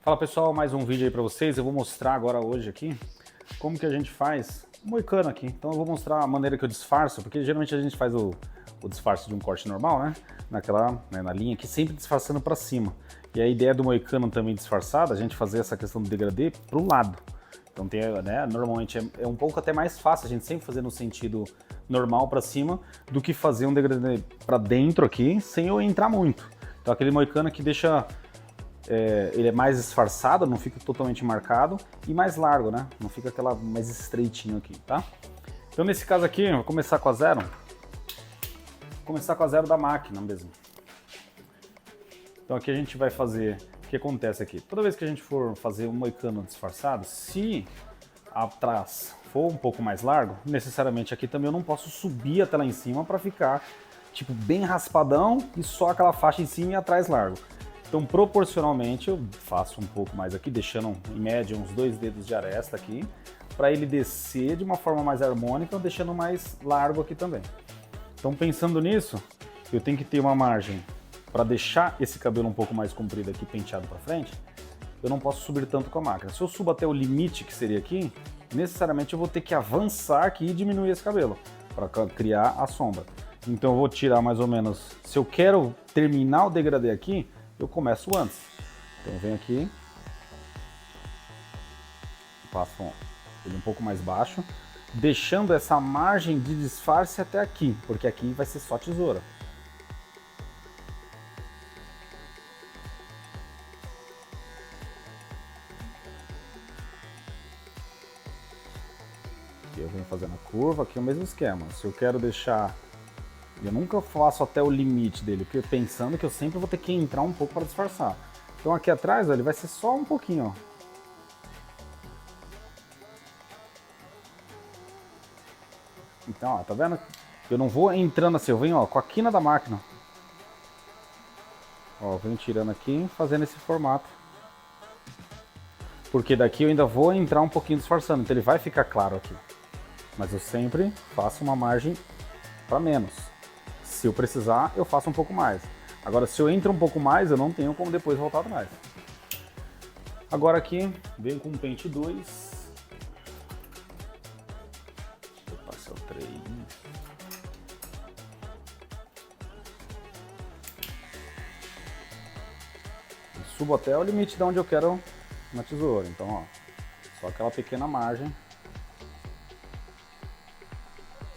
Fala pessoal, mais um vídeo aí para vocês. Eu vou mostrar agora hoje aqui como que a gente faz um moicano aqui. Então eu vou mostrar a maneira que eu disfarço, porque geralmente a gente faz o disfarce de um corte normal, né? Na linha aqui, sempre disfarçando para cima. E a ideia do moicano também disfarçado, a gente fazer essa questão do degradê pro lado. Então tem, né, normalmente é um pouco até mais fácil a gente sempre fazer no sentido normal para cima do que fazer um degradê para dentro aqui sem eu entrar muito. Então aquele moicano que deixa ele é mais disfarçado, não fica totalmente marcado e mais largo, né? Não fica aquela mais estreitinho aqui, tá? Então nesse caso aqui, eu vou começar com a zero. Vou começar com a zero da máquina mesmo. Então aqui a gente vai fazer, o que acontece aqui? Toda vez que a gente for fazer um moicano disfarçado, se atrás for um pouco mais largo, necessariamente aqui também eu não posso subir até lá em cima para ficar tipo bem raspadão e só aquela faixa em cima e atrás largo. Então, proporcionalmente, eu faço um pouco mais aqui, deixando em média uns 2 dedos de aresta aqui, para ele descer de uma forma mais harmônica, deixando mais largo aqui também. Então, pensando nisso, eu tenho que ter uma margem para deixar esse cabelo um pouco mais comprido aqui, penteado para frente. Eu não posso subir tanto com a máquina. Se eu subo até o limite, que seria aqui, necessariamente eu vou ter que avançar aqui e diminuir esse cabelo, para criar a sombra. Então, eu vou tirar mais ou menos, se eu quero terminar o degradê aqui, eu começo antes. Então eu venho aqui, passo ele um pouco mais baixo, deixando essa margem de disfarce até aqui, porque aqui vai ser só tesoura. Aqui eu venho fazendo a curva, aqui é o mesmo esquema. Se eu quero deixar... Eu nunca faço até o limite dele, porque pensando que eu sempre vou ter que entrar um pouco para disfarçar. Então aqui atrás, ó, ele vai ser só um pouquinho, ó. Então, ó, tá vendo? Eu não vou entrando assim, eu venho, ó, com a quina da máquina. Ó, eu venho tirando aqui, fazendo esse formato. Porque daqui eu ainda vou entrar um pouquinho disfarçando, então ele vai ficar claro aqui. Mas eu sempre faço uma margem para menos. Se eu precisar, eu faço um pouco mais. Agora, se eu entro um pouco mais, eu não tenho como depois voltar atrás. Agora aqui, venho com o pente 2. Opa, esse é o 3. E subo até o limite de onde eu quero na tesoura. Então, ó, só aquela pequena margem.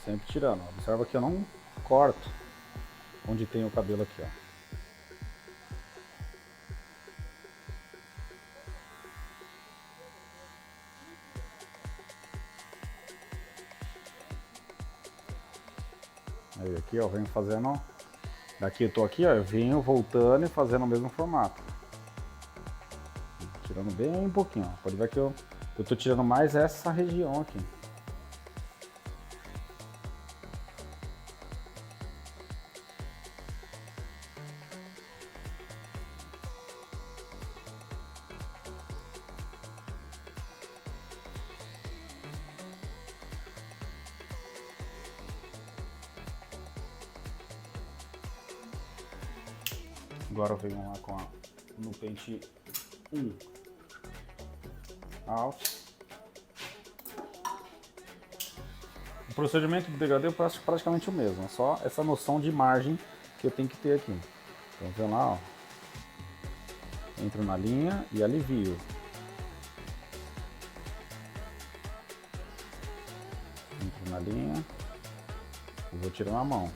Sempre tirando. Ó. Observa que eu não corto onde tem o cabelo aqui, ó. Aí aqui, ó, venho fazendo... Daqui eu tô aqui, ó, eu venho voltando e fazendo o mesmo formato. Tirando bem um pouquinho, ó. Pode ver que eu tô tirando mais essa região aqui. Agora eu venho lá no pente 1 alto. O procedimento do degradê é praticamente o mesmo, é só essa noção de margem que eu tenho que ter aqui. Então vem lá, ó. Entro na linha e alivio. Entro na linha e vou tirando a mão.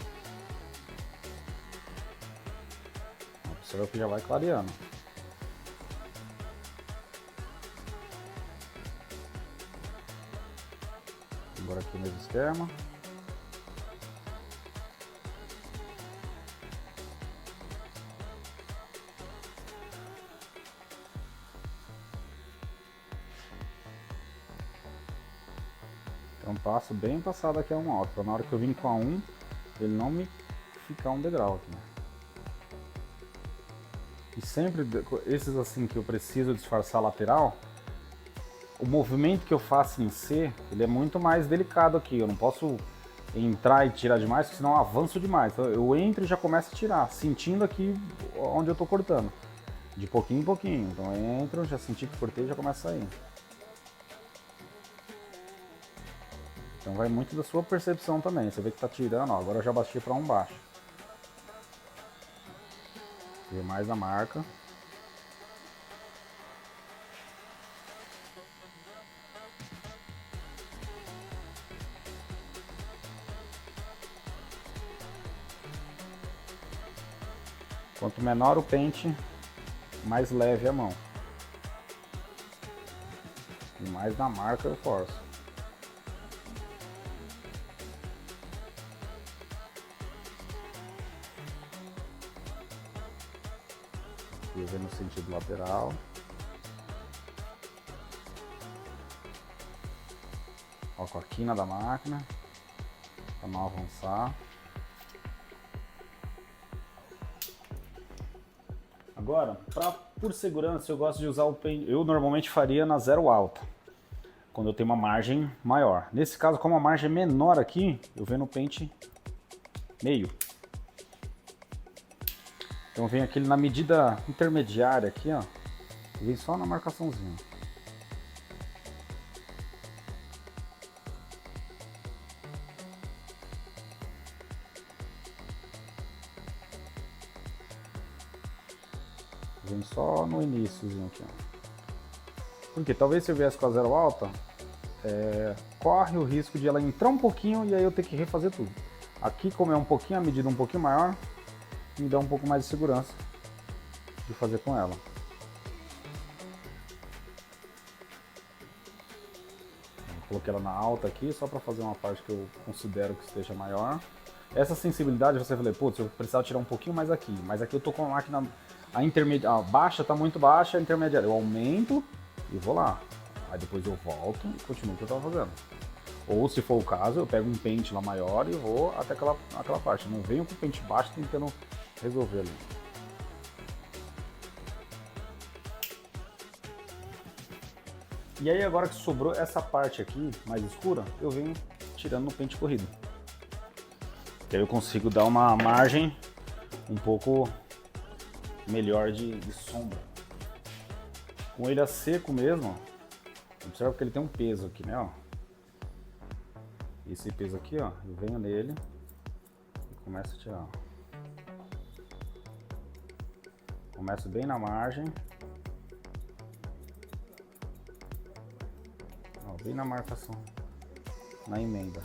Observa que já vai clareando. Agora aqui o mesmo esquema. Então passo bem passado aqui a 1 alto, para na hora que eu vim com a 1, ele não me ficar um degrau aqui. E sempre, esses assim que eu preciso disfarçar a lateral, o movimento que eu faço em C, ele é muito mais delicado aqui. Eu não posso entrar e tirar demais, senão eu avanço demais. Então, eu entro e já começo a tirar, sentindo aqui onde eu tô cortando. De pouquinho em pouquinho. Então entro, já senti que cortei, já começa a sair. Então vai muito da sua percepção também. Você vê que tá tirando, ó, agora eu já bati para um baixo. Vê mais a marca. Quanto menor o pente, mais leve a mão. E mais na marca eu forço. E vem no sentido lateral. Ó, com a quina da máquina. Para não avançar. Agora, por segurança, eu gosto de usar o pente. Eu normalmente faria na zero alta, quando eu tenho uma margem maior. Nesse caso, como a margem é menor aqui, eu venho no pente meio. Então vem aquele na medida intermediária aqui, ó. Vem só na marcaçãozinha. Vem só no iníciozinho aqui, ó. Porque talvez se eu viesse com a zero alta, corre o risco de ela entrar um pouquinho e aí eu ter que refazer tudo. Aqui, como é um pouquinho, a medida um pouquinho maior, me dá um pouco mais de segurança de fazer com ela. Eu coloquei ela na alta aqui, só para fazer uma parte que eu considero que esteja maior. Essa sensibilidade, você falei, putz, eu precisava tirar um pouquinho mais aqui, mas aqui eu tô com a máquina, a baixa tá muito baixa, a intermediária eu aumento e vou lá. Aí depois eu volto e continuo o que eu tava fazendo. Ou se for o caso, eu pego um pente lá maior e vou até aquela parte. Não venho com o pente baixo tentando resolver ali. E aí agora que sobrou essa parte aqui, mais escura, eu venho tirando no pente corrido. Que aí eu consigo dar uma margem um pouco melhor de sombra. Com ele a seco mesmo, observa que ele tem um peso aqui, né? Ó. Esse peso aqui, ó, eu venho nele e começo a tirar. Começo bem na margem. Ó, bem na marcação, na emenda.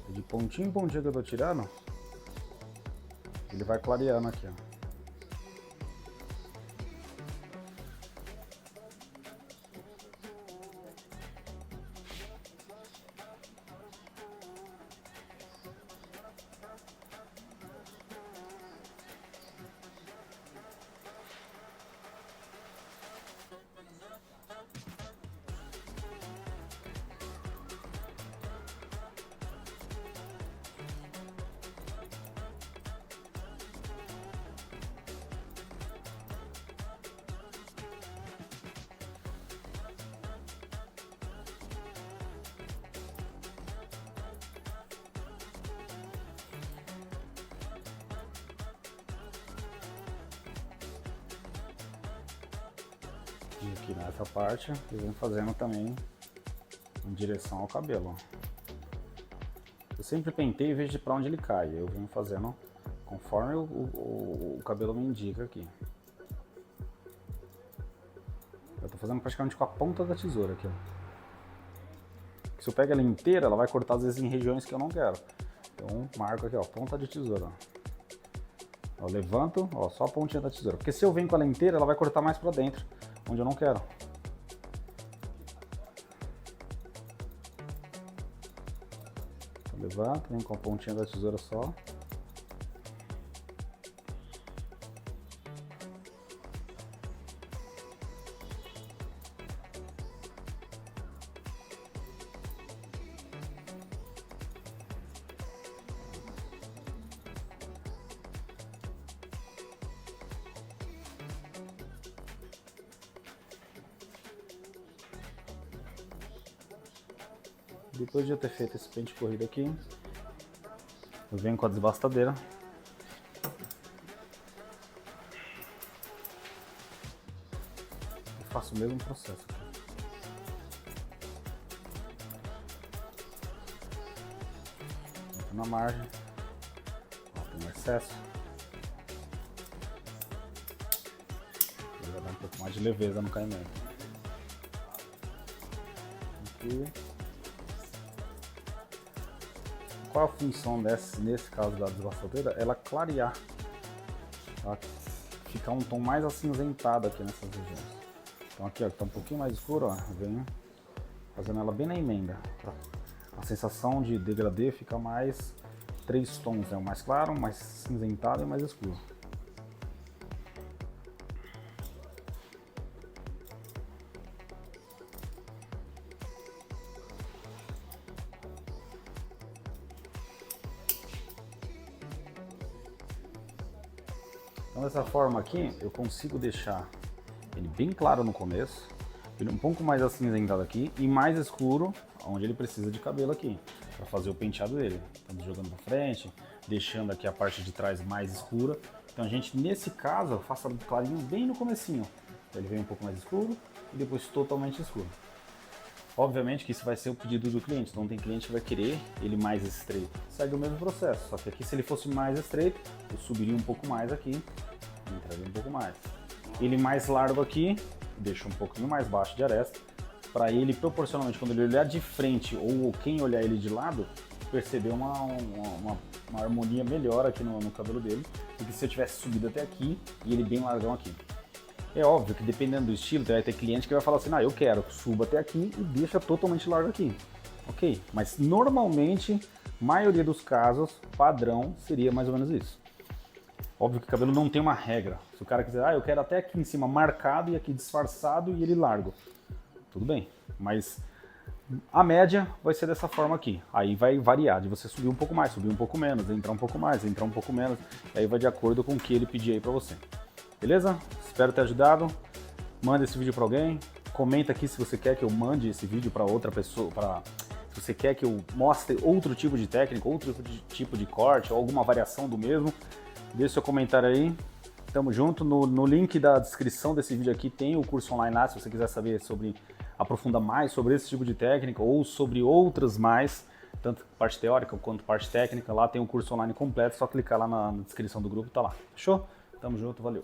E de pontinho em pontinho que eu tô tirando, ele vai clareando aqui, ó. E aqui nessa parte eu venho fazendo também em direção ao cabelo. Eu sempre pentei em vez de para onde ele cai, eu venho fazendo conforme o cabelo me indica aqui. Eu tô fazendo praticamente com a ponta da tesoura aqui, ó. Se eu pego ela inteira, ela vai cortar às vezes em regiões que eu não quero. Então marco aqui, ó, ponta de tesoura. Ó, levanto, ó, só a pontinha da tesoura. Porque se eu venho com ela inteira, ela vai cortar mais pra dentro, onde eu não quero. Então, levanto, venho com a pontinha da tesoura só. Depois de eu ter feito esse pente corrido aqui, Eu venho com a desbastadeira. E faço o mesmo processo aqui. Entro na margem. Ó, tem um excesso. Ele vai dar um pouco mais de leveza no caimento. Aqui. Qual a função nesse caso da desbastadeira? Ela clarear, tá? Ficar um tom mais acinzentado aqui nessas regiões. Então aqui, ó, que tá um pouquinho mais escuro, ó, eu venho fazendo ela bem na emenda. Tá? A sensação de degradê fica mais 3 tons, né? O mais claro, mais cinzentado e mais escuro. Então dessa forma aqui eu consigo deixar ele bem claro no começo, ele um pouco mais acinzentado aqui e mais escuro onde ele precisa de cabelo aqui, para fazer o penteado dele. Estamos jogando para frente, deixando aqui a parte de trás mais escura. Então a gente, nesse caso, faça clarinho bem no comecinho. Ele vem um pouco mais escuro e depois totalmente escuro. Obviamente que isso vai ser o pedido do cliente, então tem cliente que vai querer ele mais estreito. Segue o mesmo processo, só que aqui se ele fosse mais estreito, eu subiria um pouco mais aqui, entraria um pouco mais. Ele mais largo aqui, deixa um pouquinho mais baixo de aresta, para ele proporcionalmente, quando ele olhar de frente ou quem olhar ele de lado, perceber uma harmonia melhor aqui no cabelo dele, do que se eu tivesse subido até aqui e ele bem largão aqui. É óbvio que dependendo do estilo, vai ter cliente que vai falar assim, eu quero, suba até aqui e deixa totalmente largo aqui. Ok, mas normalmente, maioria dos casos, padrão seria mais ou menos isso. Óbvio que o cabelo não tem uma regra. Se o cara quiser, eu quero até aqui em cima marcado e aqui disfarçado e ele largo. Tudo bem, mas a média vai ser dessa forma aqui. Aí vai variar de você subir um pouco mais, subir um pouco menos, entrar um pouco mais, entrar um pouco menos. Aí vai de acordo com o que ele pedir aí pra você. Beleza? Espero ter ajudado. Manda esse vídeo para alguém. Comenta aqui se você quer que eu mande esse vídeo para outra pessoa. Se você quer que eu mostre outro tipo de técnica, outro tipo de corte ou alguma variação do mesmo. Deixe seu comentário aí. Tamo junto. No link da descrição desse vídeo aqui tem o curso online lá. Se você quiser saber aprofundar mais sobre esse tipo de técnica ou sobre outras mais, tanto parte teórica quanto parte técnica, lá tem um curso online completo. Só clicar lá na descrição do grupo, tá lá. Fechou? Tamo junto, valeu.